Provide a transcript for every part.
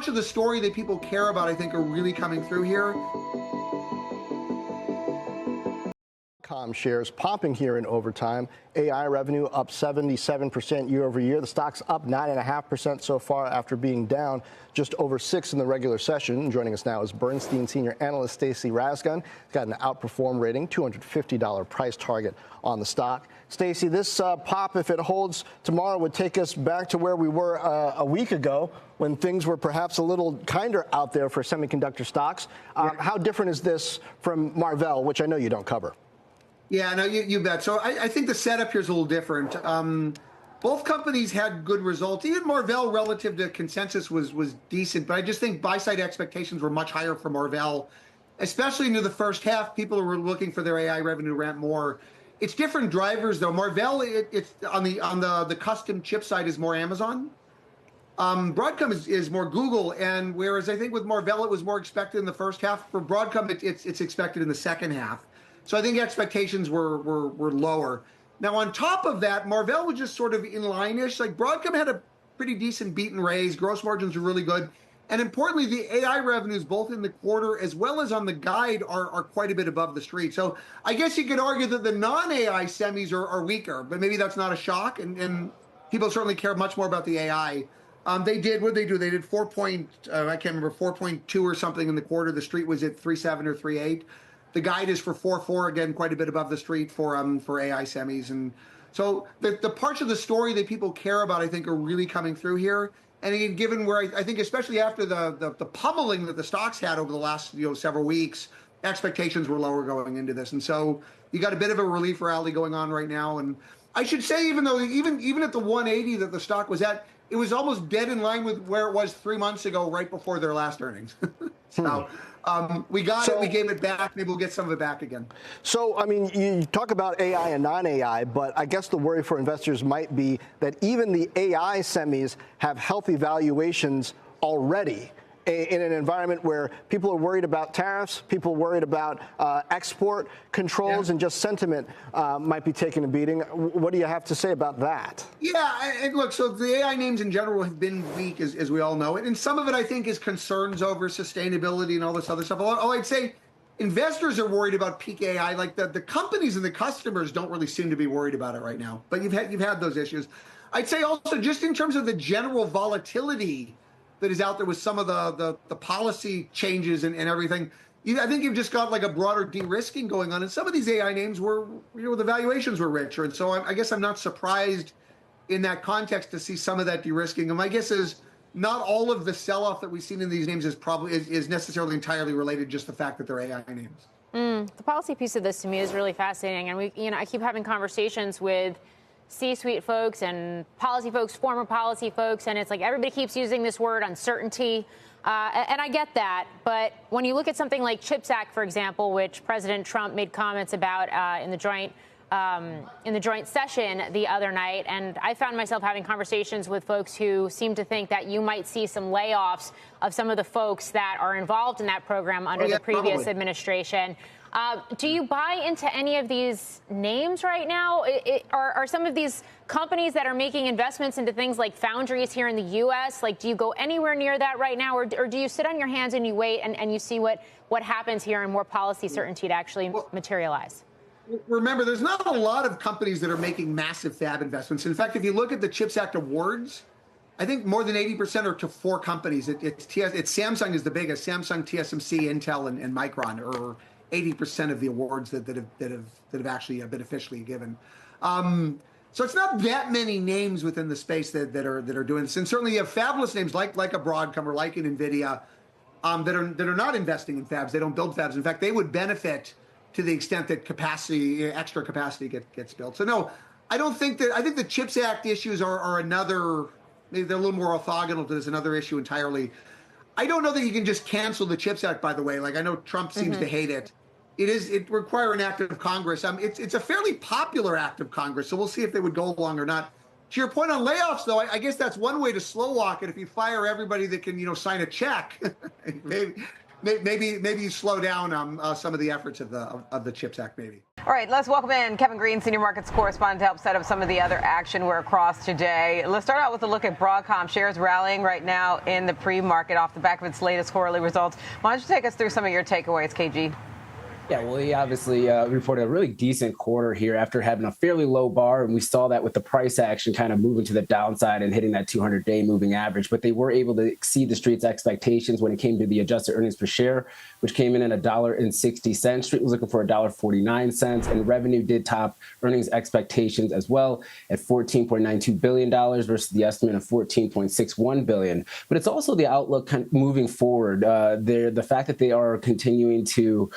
parts of the story that people care about, I think, are really coming through here. Broadcom shares popping here in overtime. AI revenue up 77% year over year. The stock's up 9.5% so far after being down just over 6% in the regular session. Joining us now is Bernstein senior analyst Stacy Rasgon. He's got an outperform rating, $250 price target on the stock. Stacy, this pop, if it holds tomorrow, would take us back to where we were a week ago when things were perhaps a little kinder out there for semiconductor stocks. How different is this from Marvell, which I know you don't cover? Yeah, no, you bet. So I think the setup here is a little different. Both companies had good results. Even Marvell, relative to consensus, was decent. But I just think buy-side expectations were much higher for Marvell, especially into the first half. People were looking for their AI revenue to ramp more. It's different drivers, though. Marvell, it's on the custom chip side is more Amazon. Broadcom is more Google, and whereas I think with Marvell it was more expected in the first half, for Broadcom it's expected in the second half. So I think expectations were lower. Now, on top of that, Marvell was just sort of in line-ish. Like Broadcom had a pretty decent beat and raise. Gross margins are really good. And importantly, the AI revenues, both in the quarter as well as on the guide, are quite a bit above the street. So I guess you could argue that the non-AI semis are weaker, but maybe that's not a shock. And people certainly care much more about the AI. They did what they do. They did 4.2 or something in the quarter. The street was at 3.7 or 3.8. The guide is for 4.4, again, quite a bit above the street for AI semis. And so the parts of the story that people care about, I think, are really coming through here. And again, given where I think, especially after the pummeling that the stocks had over the last several weeks, expectations were lower going into this. And so you got a bit of a relief rally going on right now. And I should say, even at the 180 that the stock was at, it was almost dead in line with where it was 3 months ago, right before their last earnings. So we got it, we gave it back. Maybe we'll get some of it back again. So, I mean, you talk about AI and non-AI, but I guess the worry for investors might be that even the AI semis have healthy valuations already in an environment where people are worried about tariffs, people are worried about export controls, and just sentiment might be taking a beating. What do you have to say about that? Yeah, and look, so the AI names in general have been weak, as we all know. And some of it, I think, is concerns over sustainability and all this other stuff. All I'd say, investors are worried about peak AI. Like the companies and the customers don't really seem to be worried about it right now. But you've had those issues. I'd say also, just in terms of the general volatility that is out there with some of the policy changes and everything, I think you've just got like a broader de-risking going on. And some of these AI names were, the valuations were richer. And so I guess I'm not surprised in that context to see some of that de-risking. And my guess is not all of the sell-off that we've seen in these names is necessarily entirely related to just the fact that they're AI names. The policy piece of this to me is really fascinating. And I keep having conversations with C-suite folks and policy folks, former policy folks, and it's like everybody keeps using this word uncertainty. And I get that. But when you look at something like CHIPS Act, for example, which President Trump made comments about in the joint session the other night, and I found myself having conversations with folks who seem to think that you might see some layoffs of some of the folks that are involved in that program under the previous administration. Do you buy into any of these names right now? Are some of these companies that are making investments into things like foundries here in the U.S., like, do you go anywhere near that right now? Or do you sit on your hands and you wait and you see what happens here and more policy certainty to actually materialize? Remember, there's not a lot of companies that are making massive fab investments. In fact, if you look at the CHIPS Act awards, I think more than 80% are to 4 companies. It's Samsung is the biggest. Samsung, TSMC, Intel, and Micron are 80% of the awards that have actually been officially given. So it's not that many names within the space that are doing this. And certainly you have fabless names like a Broadcom or like an Nvidia that are not investing in fabs. They don't build fabs. In fact, they would benefit to the extent that extra capacity gets built. So no, I don't think that. I think the CHIPS Act issues are another. Maybe they're a little more orthogonal to this, another issue entirely. I don't know that you can just cancel the CHIPS Act, by the way. Like, I know Trump seems to hate it. It requires an act of Congress. It's a fairly popular act of Congress, so we'll see if they would go along or not. To your point on layoffs, though, I guess that's one way to slow walk it. If you fire everybody that can, sign a check, maybe maybe you slow down some of the efforts of the CHIPS Act, maybe. All right, let's welcome in Kevin Green, senior markets correspondent, to help set up some of the other action we're across today. Let's start out with a look at Broadcom. Shares rallying right now in the pre-market off the back of its latest quarterly results. Why don't you take us through some of your takeaways, KG? Yeah, well, he obviously reported a really decent quarter here after having a fairly low bar, and we saw that with the price action kind of moving to the downside and hitting that 200-day moving average. But they were able to exceed the street's expectations when it came to the adjusted earnings per share, which came in at $1.60. Street was looking for $1.49, and revenue did top earnings expectations as well at $14.92 billion versus the estimate of $14.61 billion. But it's also the outlook kind of moving forward. The fact that they are continuing to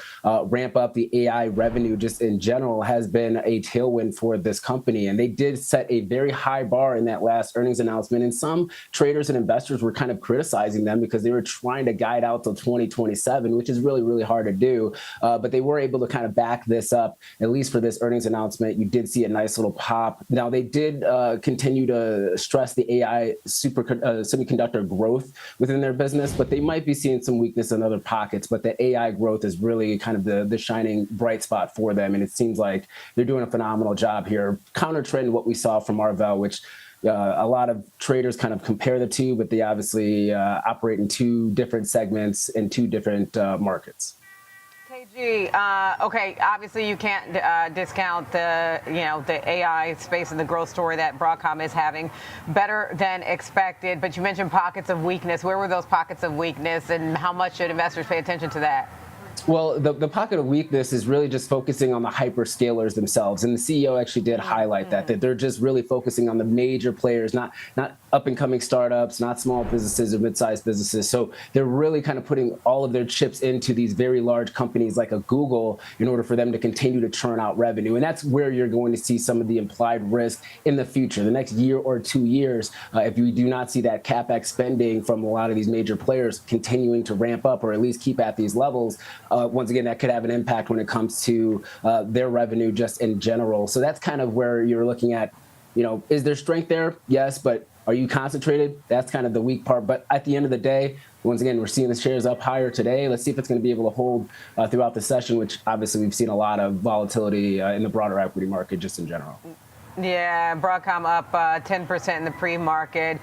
ramp up the AI revenue just in general has been a tailwind for this company. And they did set a very high bar in that last earnings announcement. And some traders and investors were kind of criticizing them because they were trying to guide out till 2027, which is really, really hard to do. But they were able to kind of back this up, at least for this earnings announcement. You did see a nice little pop. Now, they did continue to stress the AI semiconductor growth within their business, but they might be seeing some weakness in other pockets. But the AI growth is really kind of the shining bright spot for them. And it seems like they're doing a phenomenal job here. Counter trend what we saw from Marvell, which a lot of traders kind of compare the two, but they obviously operate in two different segments and two different markets. KG, okay, obviously you can't discount the AI space and the growth story that Broadcom is having, better than expected. But you mentioned pockets of weakness. Where were those pockets of weakness, and how much should investors pay attention to that? Well, the pocket of weakness is really just focusing on the hyperscalers themselves. And the CEO actually did highlight that they're just really focusing on the major players, not up-and-coming startups, not small businesses or mid-sized businesses. So they're really kind of putting all of their chips into these very large companies like a Google in order for them to continue to churn out revenue. And that's where you're going to see some of the implied risk in the future. The next year or 2 years, if you do not see that CapEx spending from a lot of these major players continuing to ramp up or at least keep at these levels, once again, that could have an impact when it comes to their revenue just in general. So that's kind of where you're looking at, is there strength there? Yes, but are you concentrated? That's kind of the weak part. But at the end of the day, once again, we're seeing the shares up higher today. Let's see if it's going to be able to hold throughout the session, which obviously we've seen a lot of volatility in the broader equity market just in general. Yeah, Broadcom up 10% in the pre-market.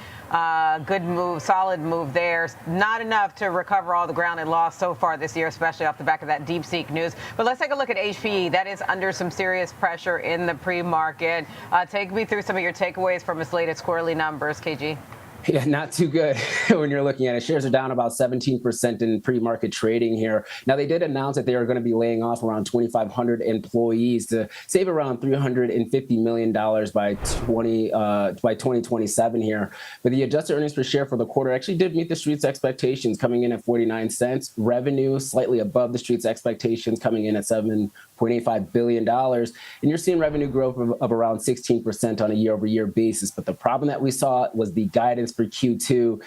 Good move, solid move there. Not enough to recover all the ground it lost so far this year, especially off the back of that DeepSeek news. But let's take a look at HPE. That is under some serious pressure in the pre-market. Take me through some of your takeaways from its latest quarterly numbers, KG. Yeah, not too good when you're looking at it. Shares are down about 17% in pre-market trading here. Now, they did announce that they are going to be laying off around 2,500 employees to save around $350 million by 2027 here. But the adjusted earnings per share for the quarter actually did meet the street's expectations, coming in at 49 cents. Revenue slightly above the street's expectations, coming in at $7.85 billion. And you're seeing revenue growth of around 16% on a year-over-year basis. But the problem that we saw was the guidance for Q2,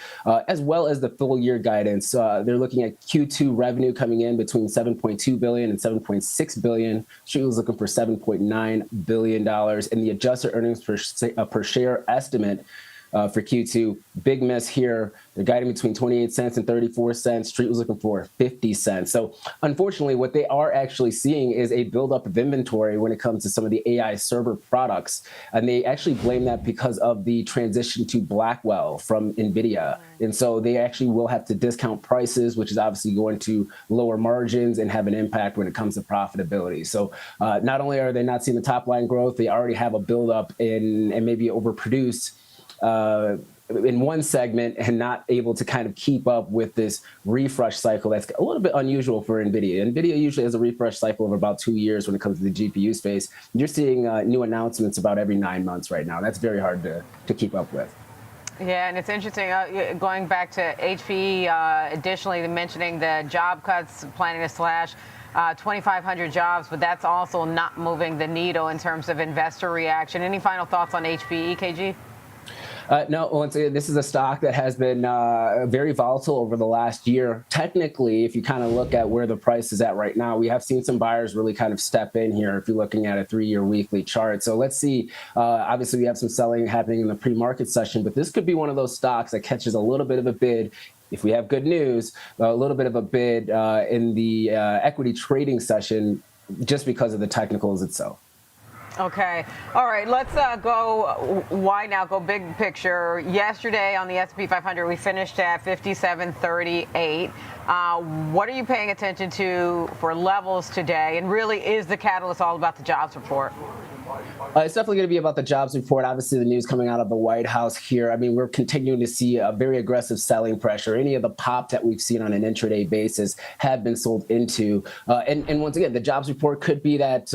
as well as the full year guidance. They're looking at Q2 revenue coming in between $7.2 billion and $7.6 billion. Street was looking for $7.9 billion. And the adjusted earnings per share estimate for Q2, big miss here. They're guiding between 28 cents and 34 cents. Street was looking for 50 cents. So unfortunately, what they are actually seeing is a buildup of inventory when it comes to some of the AI server products. And they actually blame that because of the transition to Blackwell from Nvidia. And so they actually will have to discount prices, which is obviously going to lower margins and have an impact when it comes to profitability. So not only are they not seeing the top line growth, they already have a buildup and maybe overproduced in one segment and not able to kind of keep up with this refresh cycle that's a little bit unusual for NVIDIA. NVIDIA usually has a refresh cycle of about 2 years when it comes to the GPU space. You're seeing new announcements about every 9 months right now. That's very hard to keep up with. Yeah, and it's interesting, going back to HPE, additionally mentioning the job cuts, planning to slash 2,500 jobs, but that's also not moving the needle in terms of investor reaction. Any final thoughts on HPE, KG? No, once again, this is a stock that has been very volatile over the last year. Technically, if you kind of look at where the price is at right now, we have seen some buyers really kind of step in here if you're looking at a 3-year weekly chart. So let's see. Obviously, we have some selling happening in the pre-market session, but this could be one of those stocks that catches a little bit of a bid if we have good news, a little bit of a bid in the equity trading session just because of the technicals itself. Okay. All right. Let's go wide now. Go big picture. Yesterday on the S&P 500, we finished at 5738. What are you paying attention to for levels today? And really, is the catalyst all about the jobs report? It's definitely going to be about the jobs report. Obviously, the news coming out of the White House here. I mean, we're continuing to see a very aggressive selling pressure. Any of the pop that we've seen on an intraday basis have been sold into. And once again, the jobs report could be that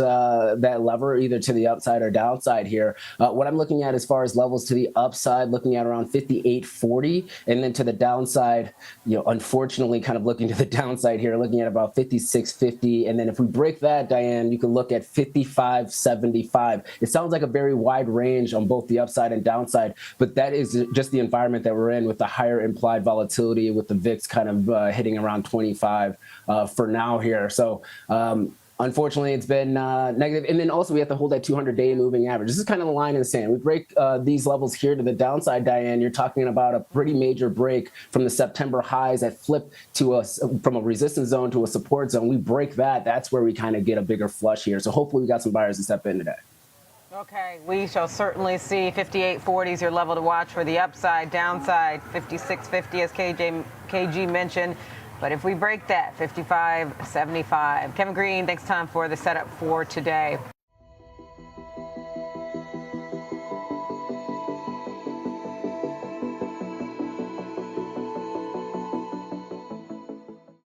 lever either to the upside or downside here. What I'm looking at as far as levels to the upside, looking at around 58.40, and then to the downside, unfortunately, kind of looking to the downside here, looking at about 56.50. And then if we break that, Diane, you can look at 55.75. It sounds like a very wide range on both the upside and downside, but that is just the environment that we're in with the higher implied volatility, with the VIX kind of hitting around 25 for now here. So unfortunately, it's been negative. And then also we have to hold that 200-day moving average. This is kind of the line in the sand. We break these levels here to the downside, Diane. You're talking about a pretty major break from the September highs that flip to us from a resistance zone to a support zone. We break that. That's where we kind of get a bigger flush here. So hopefully we got some buyers to step in today. Okay, we shall certainly see 58.40 is your level to watch for the upside. Downside, 56.50 as KG mentioned. But if we break that, 55.75. Kevin Green, thanks, Tom, for the setup for today.